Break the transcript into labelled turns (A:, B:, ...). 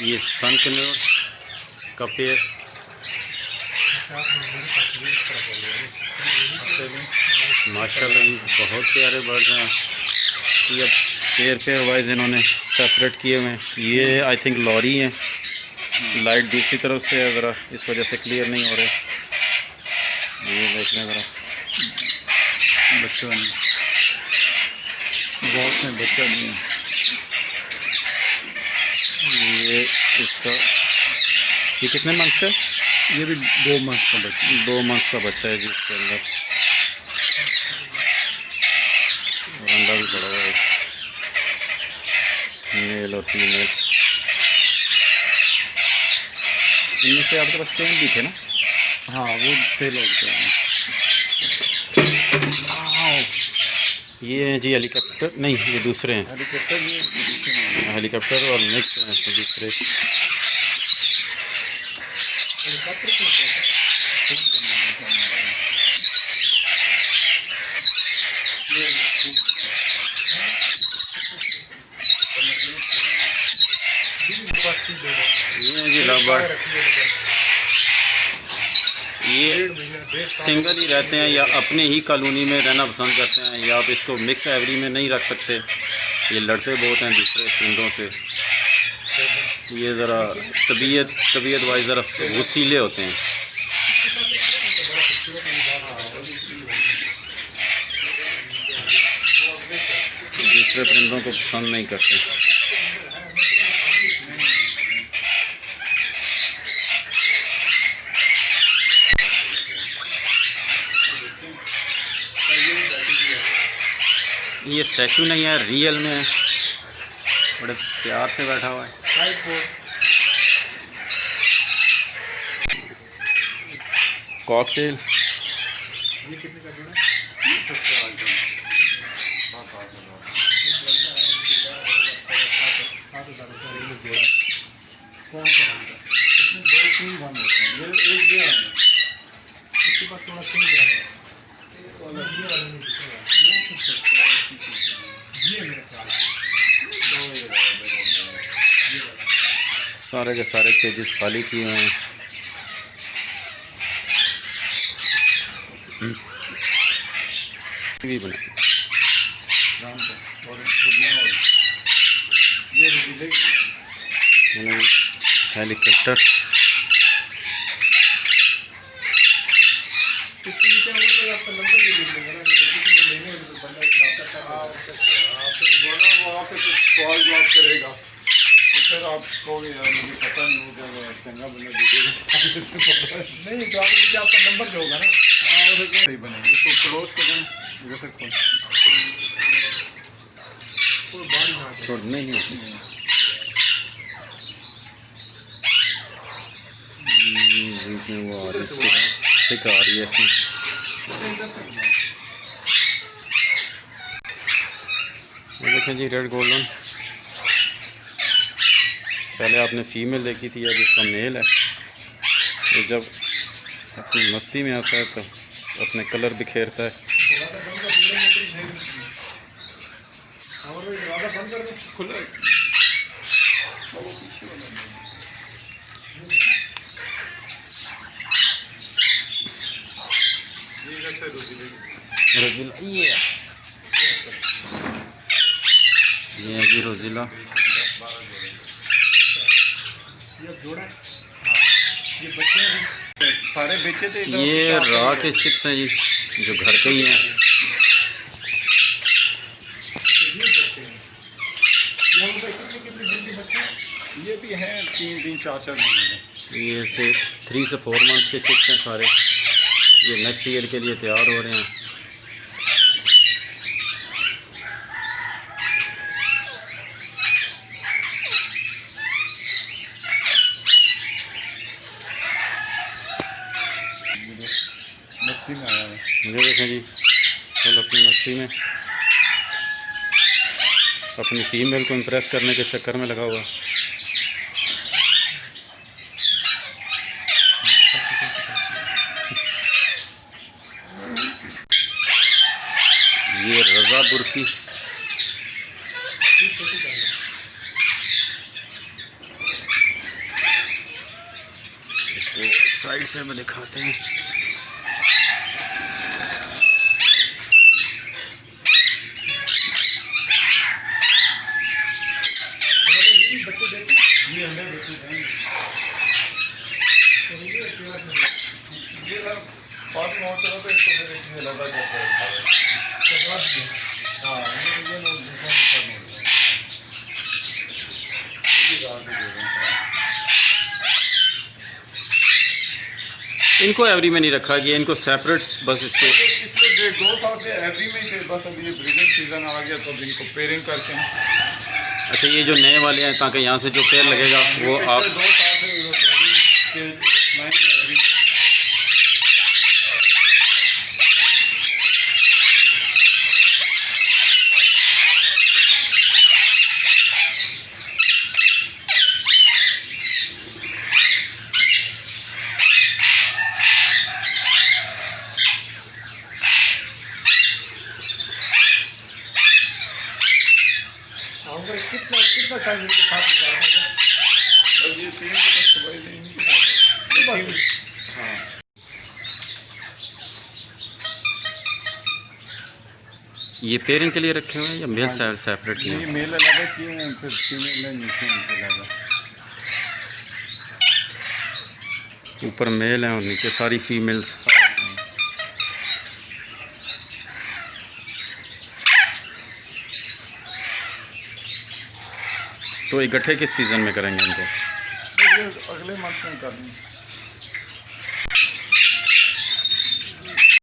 A: ये सन कन्योर का पेड़, माशाल्लाह ये बहुत प्यारे बर्ड्स हैं। ये पेयर वाइज इन्होंने सेपरेट किए हुए हैं। ये आई थिंक लॉरी हैं, लाइट दूसरी तरफ से है, ज़रा इस वजह से क्लियर नहीं हो रहे। ये देख लें ज़रा बच्चों ने, बहुत में बच्चा नहीं है। ये इसका ये कितने मंथ्स का है?
B: ये भी 2 मंथ का बच्चा,
A: 2 मंथ्स का बच्चा है जी इसके अंदर। अंडा भी पड़ा हुआ है, मेल और फीमेल। इनमें से आपके पास टेम भी थे ना?
B: हाँ वो फेल हो गया।
A: ये हैं जी हेलीकॉप्टर, नहीं ये दूसरे हैं।
B: हेलीकॉप्टर, ये
A: हेलीकॉप्टर और मिक्स हैं इसमें दूसरे। ये हैं जी लवबर्ड। ये सिंगल ही रहते हैं या अपने ही कॉलोनी में रहना पसंद करते हैं, या आप इसको मिक्स एवरी में नहीं रख सकते। ये लड़ते बहुत हैं दूसरे परिंदों से। ये ज़रा तबीयत वाइज ज़रा वसीले होते हैं। दूसरे परिंदों को पसंद नहीं करते। ये स्टैचू नहीं है, रियल में है, बड़े प्यार से बैठा हुआ है। कॉकटेल सारे के सारे केजेस खाली किए हुए हैं। भी बना हेलीकॉप्टर।
B: सर आप कहोगे यार मुझे पता नहीं होगा, चंगा बंदा दीजिएगा। नहीं तो आपका नंबर जो होगा ना सही बनेगा, इसको क्लोज करें जैसे
A: छोड़ने नहीं वो आ रही स्टिक आ रही है इसमें। देखें जी रेड गोल्डन, पहले आपने फीमेल देखी थी, अब इसका मेल है। ये जब अपनी मस्ती में आता है तो अपने कलर बिखेरता है। रोजिला ये है जी रोजिला।
B: सारे बेचे थे।
A: ये रॉ के चिक्स हैं जी, जो घर के ही हैं।
B: ये भी हैं 3-4 महीने।
A: ये से 3 से 4 मंथ्स के चिक्स हैं सारे। ये नेक्स्ट ईयर के लिए तैयार हो रहे हैं।
B: मस्ती में आया है।
A: ये देखें जी, फुल अपनी मस्ती में, अपनी फीमेल को इम्प्रेस करने के चक्कर में लगा हुआ। ये रज़ा बुर्की, डिटेल से हमें दिखाते हैं।
B: ये अंडे देते हैं ये सर पाँच नौ चलो तो इसको फिर इसमें लगा करके रखा है हाँ ये लोग
A: इनको एवरी में नहीं रखा गया, इनको सेपरेट बस इसके।
B: पिछले 1.5 साल से एवरी में थे, बस अभी ये ब्रीडिंग सीजन आ गया तो अब इनको पेयरिंग करते हैं।
A: अच्छा ये जो नए वाले हैं, ताकि यहाँ से जो पेड़ लगेगा वो आप
B: 2 साल से एवरी कितना टाइम इनके साथ गुजारा और ये 3 तक सुबह नहीं हाँ
A: ये पेयरिंग के लिए रखे हुए हैं या मेल सेपरेट किए
B: ये
A: हैं?
B: मेल अलग किए हैं, फिर फीमेल है नीचे इनके अलग।
A: ऊपर मेल हैं और नीचे सारी फीमेल्स। तो इकट्ठे किस सीज़न में करेंगे इनको?
B: अगले मंथ में कर दें।